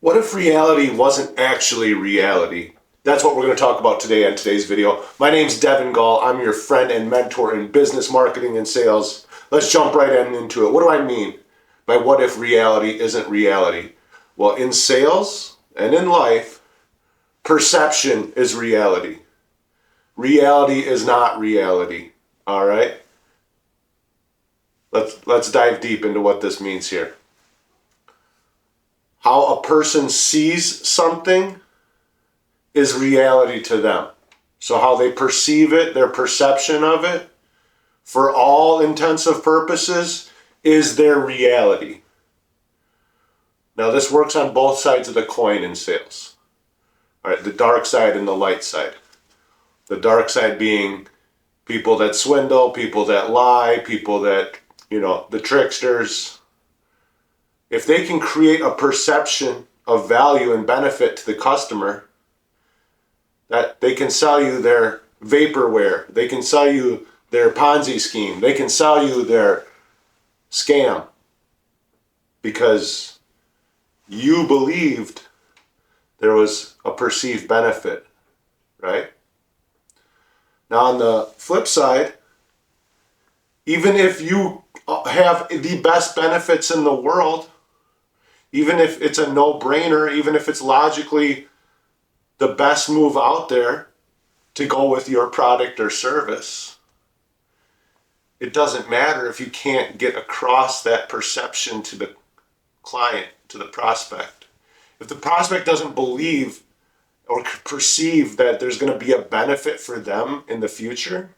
What if reality wasn't actually reality? That's what we're going to talk about today on today's video. My name's Devon Gall. I'm your friend and mentor in business, marketing, and sales. Let's jump right into it. What do I mean by what if reality isn't reality? Well, in sales and in life, perception is reality. Reality is not reality. All right? Let's dive deep into what this means here. How a person sees something is reality to them. So how they perceive it, their perception of it, for all intensive purposes, is their reality. Now this works on both sides of the coin in sales. All right, the dark side and the light side. The dark side being people that swindle, people that lie, people that, the tricksters. If they can create a perception of value and benefit to the customer, that they can sell you their vaporware, they can sell you their Ponzi scheme, they can sell you their scam because you believed there was a perceived benefit, right? Now on the flip side, even if you have the best benefits in the world, even if it's a no-brainer, even if it's logically the best move out there to go with your product or service, it doesn't matter if you can't get across that perception to the client, to the prospect. If the prospect doesn't believe or perceive that there's going to be a benefit for them in the future,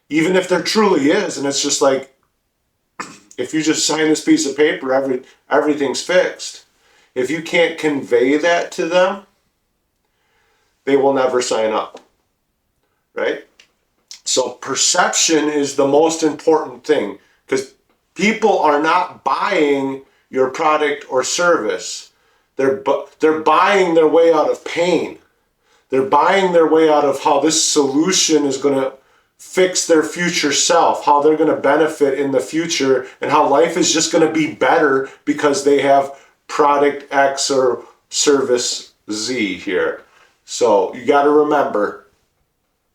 even if there truly is, and it's just like, if you just sign this piece of paper, everything's fixed. If you can't convey that to them, they will never sign up, right? So perception is the most important thing because people are not buying your product or service. They're buying their way out of pain. They're buying their way out of how this solution is going to fix their future self, how they're going to benefit in the future, and how life is just going to be better because they have product X or service Z here. So you got to remember,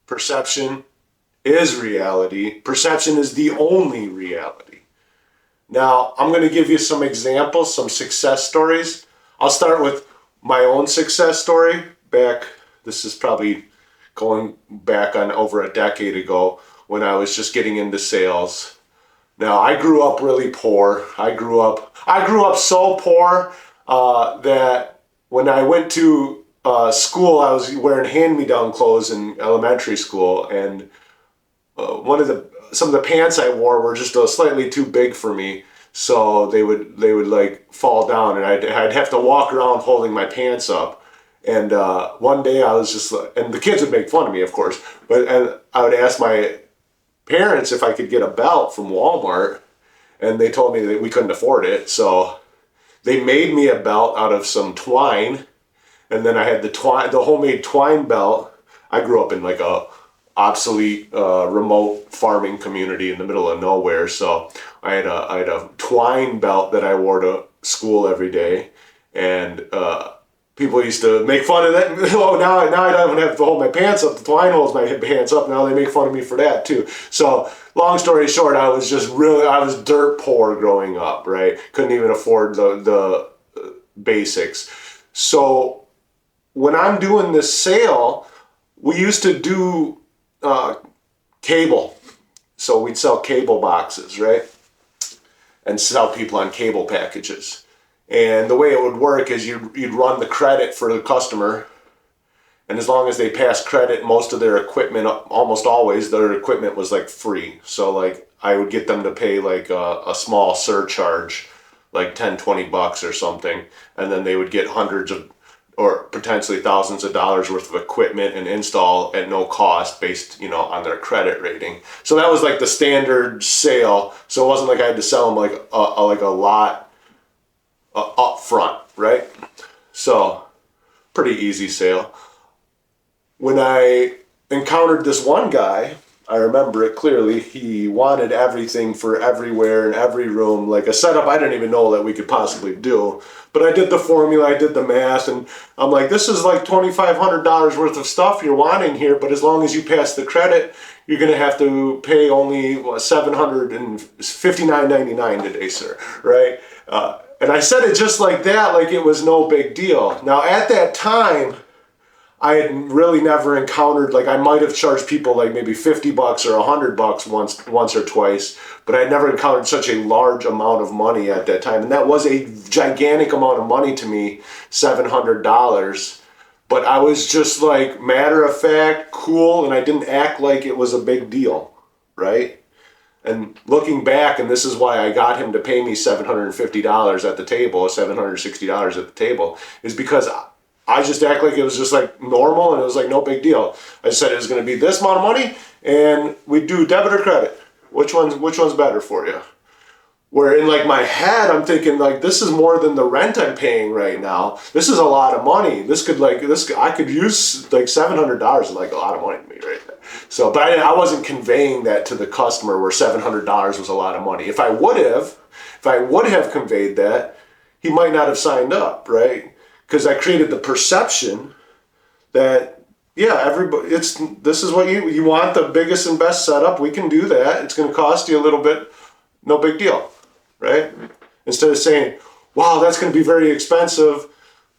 perception is reality. Perception is the only reality. Now, I'm going to give you some examples, some success stories. I'll start with my own success story this is probably going back on over a decade ago when I was just getting into sales. Now, I grew up really poor. I grew up so poor that when I went to school, I was wearing hand-me-down clothes in elementary school, and some of the pants I wore were just slightly too big for me, so they would like fall down, and I'd have to walk around holding my pants up. And one day I was just, and the kids would make fun of me, of course, and I would ask my parents if I could get a belt from Walmart, and they told me that we couldn't afford it, so they made me a belt out of some twine, and then I had the homemade twine belt. I grew up in like a obsolete remote farming community in the middle of nowhere, so I had a twine belt that I wore to school every day, and people used to make fun of that. Oh, now I don't even have to hold my pants up. The twine holds my pants up. Now they make fun of me for that too. So long story short, I was dirt poor growing up, right? Couldn't even afford the basics. So when I'm doing this sale, we used to do cable. So we'd sell cable boxes, right? And sell people on cable packages. And the way it would work is you'd run the credit for the customer, and as long as they passed credit, most of their equipment, almost always, their equipment was like free. So like I would get them to pay like a small surcharge, like 10, 20 bucks or something, and then they would get hundreds of or potentially thousands of dollars worth of equipment and install at no cost based, on their credit rating. So that was like the standard sale. So it wasn't like I had to sell them like a lot up front, right? So pretty easy sale. When I encountered this one guy I remember it clearly. He wanted everything for everywhere in every room, like a setup I didn't even know that we could possibly do. But I did the formula, I did the math, and I'm like, this is like $2,500 worth of stuff you're wanting here, but as long as you pass the credit, you're going to have to pay only $759.99 today, sir, right? And I said it just like that, like it was no big deal. Now, at that time, I had really never encountered, like I might have charged people like maybe $50 or $100 once or twice, but I'd never encountered such a large amount of money at that time. And that was a gigantic amount of money to me, $700. But I was just like matter of fact, cool, and I didn't act like it was a big deal, right? And looking back, and this is why I got him to pay me $750 at the table, $760 at the table, is because I just act like it was just like normal and it was like no big deal. I said it was going to be this amount of money and we do debit or credit. Which one's better for you? Where in like my head, I'm thinking like, this is more than the rent I'm paying right now. This is a lot of money. I could use like $700 is like a lot of money to me right there. So, but I wasn't conveying that to the customer where $700 was a lot of money. If I would have conveyed that, he might not have signed up, right? Because I created the perception that, yeah, everybody, this is what you want, the biggest and best setup, we can do that. It's going to cost you a little bit, no big deal, right? Instead of saying, wow, that's going to be very expensive,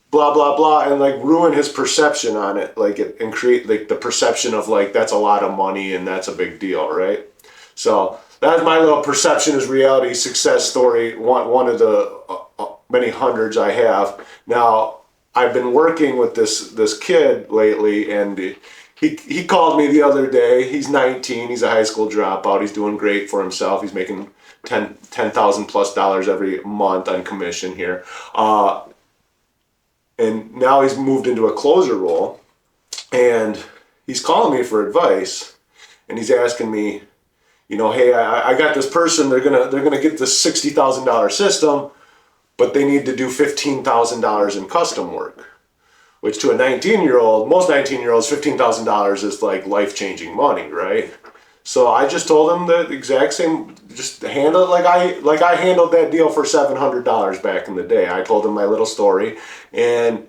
blah, blah, blah, and like ruin his perception on it, and create like the perception of like, that's a lot of money and that's a big deal, right? So that's my little perception is reality success story, one of the many hundreds I have. Now, I've been working with this kid lately, and he called me the other day. He's 19. He's a high school dropout. He's doing great for himself. He's making $10,000 plus every month on commission here, and now he's moved into a closer role, and he's calling me for advice, and he's asking me, hey, I got this person. They're gonna get this $60,000 system, but they need to do $15,000 in custom work, which to a 19-year-old, most 19-year-olds, $15,000 is like life-changing money, right? So I just told him the exact same, just handle it like I handled that deal for $700 back in the day. I told him my little story, and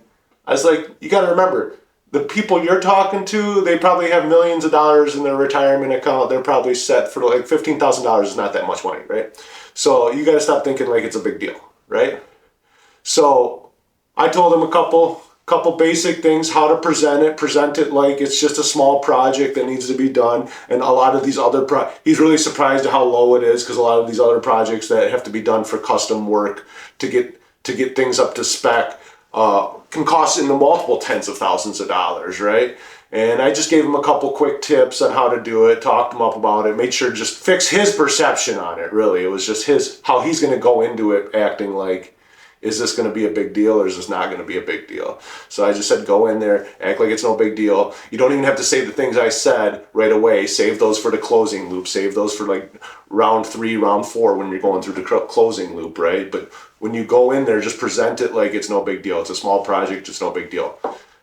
I was like, you got to remember, the people you're talking to, they probably have millions of dollars in their retirement account. They're probably set for like $15,000 is not that much money, right? So you got to stop thinking like it's a big deal. Right? So I told him a couple basic things, how to present it like it's just a small project that needs to be done. And a lot of these other he's really surprised at how low it is, because a lot of these other projects that have to be done for custom work to get things up to spec can cost in the multiple tens of thousands of dollars, right? And I just gave him a couple quick tips on how to do it, talked him up about it, made sure to just fix his perception on it, really. It was just how he's going to go into it acting like, is this going to be a big deal or is this not going to be a big deal? So I just said, go in there, act like it's no big deal. You don't even have to say the things I said right away. Save those for the closing loop. Save those for like round 3, round 4 when you're going through the closing loop, right? But when you go in there, just present it like it's no big deal. It's a small project, it's no big deal.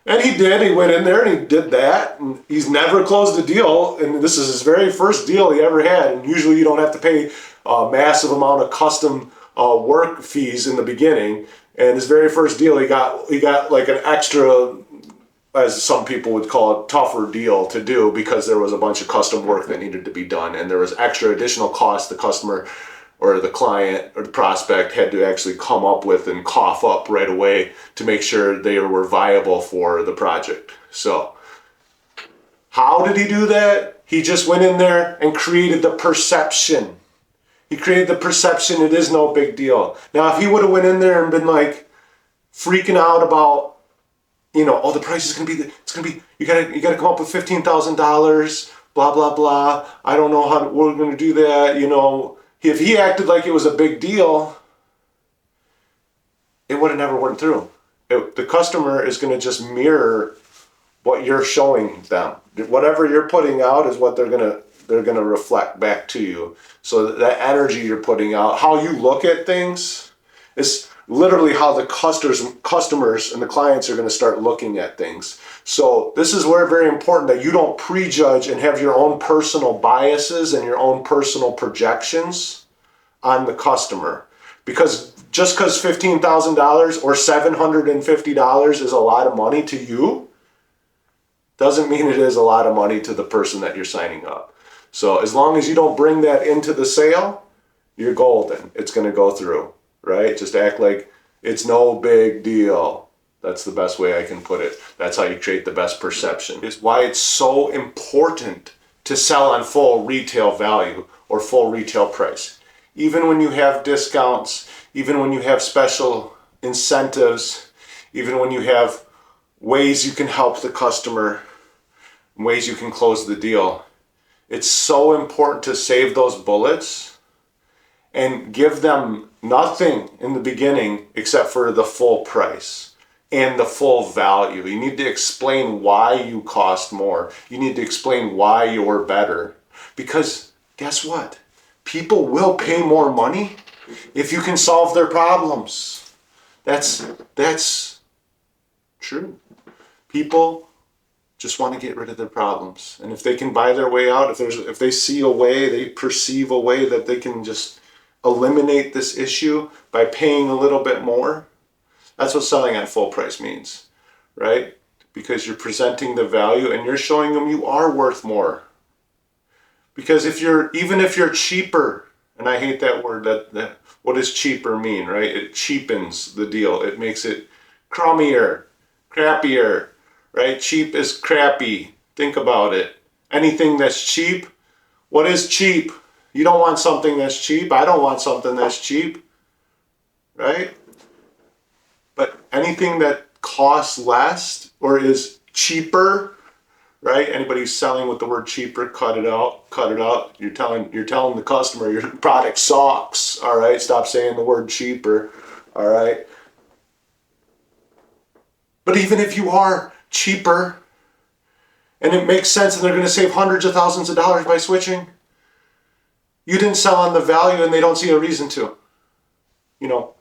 And he did. He went in there and he did that. And he's never closed a deal. And this is his very first deal he ever had. And usually you don't have to pay a massive amount of custom work fees in the beginning. And his very first deal, he got like an extra, as some people would call it, tougher deal to do, because there was a bunch of custom work that needed to be done. And there was extra additional cost the customer or the client or the prospect had to actually come up with and cough up right away to make sure they were viable for the project. So how did he do that? He just went in there and created the perception. He created the perception it is no big deal. Now, if he would have went in there and been like freaking out about, oh, the price is gonna be, you gotta come up with $15,000, blah blah blah. I don't know how we're gonna do that, If he acted like it was a big deal, it would have never went through. The customer is going to just mirror what you're showing them. Whatever you're putting out is what they're going to reflect back to you. So that energy you're putting out, how you look at things, is literally how the customers and the clients are going to start looking at things. So this is where very important that you don't prejudge and have your own personal biases and your own personal projections on the customer. Because just because $15,000 or $750 is a lot of money to you, doesn't mean it is a lot of money to the person that you're signing up. So as long as you don't bring that into the sale, you're golden. It's going to go through, right? Just act like it's no big deal. That's the best way I can put it. That's how you create the best perception. Is why it's so important to sell on full retail value or full retail price. Even when you have discounts, even when you have special incentives, even when you have ways you can help the customer, ways you can close the deal. It's so important to save those bullets and give them nothing in the beginning except for the full price and the full value. You need to explain why you cost more. You need to explain why you're better. Because guess what? People will pay more money if you can solve their problems. That's true. People just want to get rid of their problems. And if they can buy their way out, if they see a way, they perceive a way that they can just eliminate this issue by paying a little bit more, that's what selling on full price means, right? Because you're presenting the value and you're showing them you are worth more. Because even if you're cheaper, and I hate that word, that what does cheaper mean, right? It cheapens the deal. It makes it crummier, crappier, right? Cheap is crappy. Think about it. Anything that's cheap, what is cheap? You don't want something that's cheap. I don't want something that's cheap, right? But anything that costs less or is cheaper, right? Anybody who's selling with the word cheaper, cut it out, cut it out. You're telling the customer your product sucks, all right? Stop saying the word cheaper, all right? But even if you are cheaper and it makes sense and they're going to save hundreds of thousands of dollars by switching, you didn't sell on the value and they don't see a reason to. You know,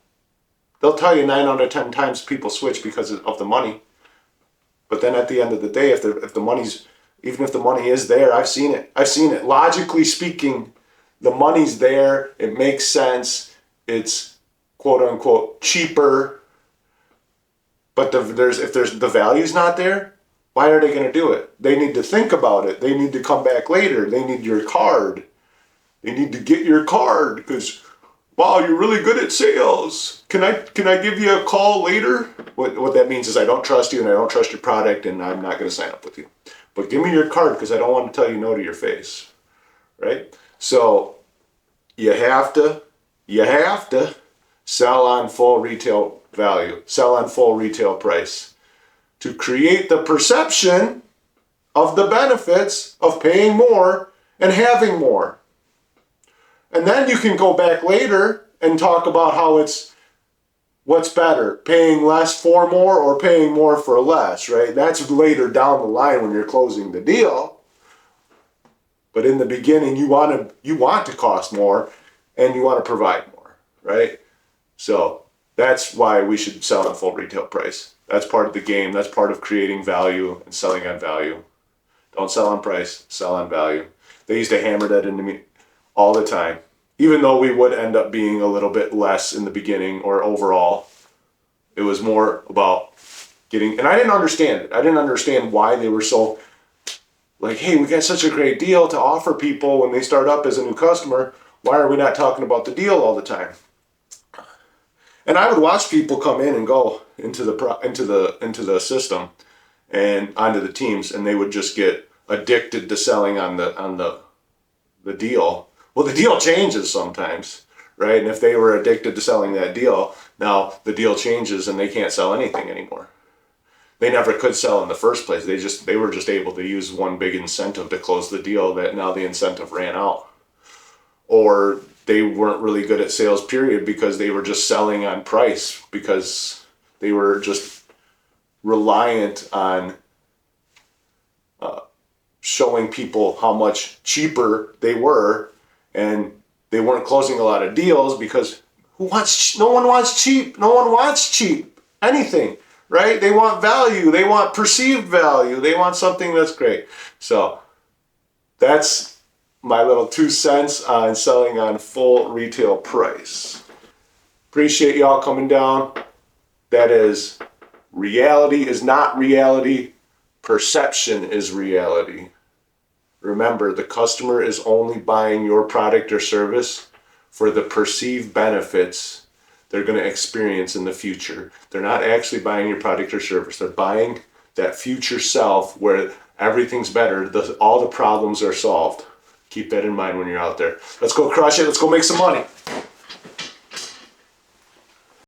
they'll tell you 9 out of 10 times people switch because of the money. But then at the end of the day, even if the money is there, I've seen it. Logically speaking, the money's there. It makes sense. It's quote unquote cheaper. But if the value's not there, why are they going to do it? They need to think about it. They need to come back later. They need your card. They need to get your card because, wow, you're really good at sales. Can I give you a call later? What that means is I don't trust you and I don't trust your product and I'm not going to sign up with you. But give me your card because I don't want to tell you no to your face, right? So you have to sell on full retail value, sell on full retail price to create the perception of the benefits of paying more and having more. And then you can go back later and talk about how what's better, paying less for more or paying more for less, right? That's later down the line when you're closing the deal. But in the beginning, you want to cost more and you want to provide more, right? So that's why we should sell on full retail price. That's part of the game. That's part of creating value and selling on value. Don't sell on price, sell on value. They used to hammer that into me all the time. Even though we would end up being a little bit less in the beginning or overall, it was more about getting, and I didn't understand it. I didn't understand why they were so like, hey, we got such a great deal to offer people when they start up as a new customer. Why are we not talking about the deal all the time? And I would watch people come in and go into the system and onto the teams, and they would just get addicted to selling on the deal. Well, the deal changes sometimes, right? And if they were addicted to selling that deal, now the deal changes and they can't sell anything anymore. They never could sell in the first place. They were just able to use one big incentive to close the deal that now the incentive ran out. Or they weren't really good at sales, period, because they were just selling on price because they were just reliant on showing people how much cheaper they were. And they weren't closing a lot of deals because No one wants cheap. No one wants cheap anything, right? They want value. They want perceived value. They want something that's great. So that's my little 2 cents on selling on full retail price. Appreciate y'all coming down. That is, reality is not reality. Perception is reality. Remember, the customer is only buying your product or service for the perceived benefits they're going to experience in the future. They're not actually buying your product or service. They're buying that future self where everything's better. All the problems are solved. Keep that in mind when you're out there. Let's go crush it. Let's go make some money.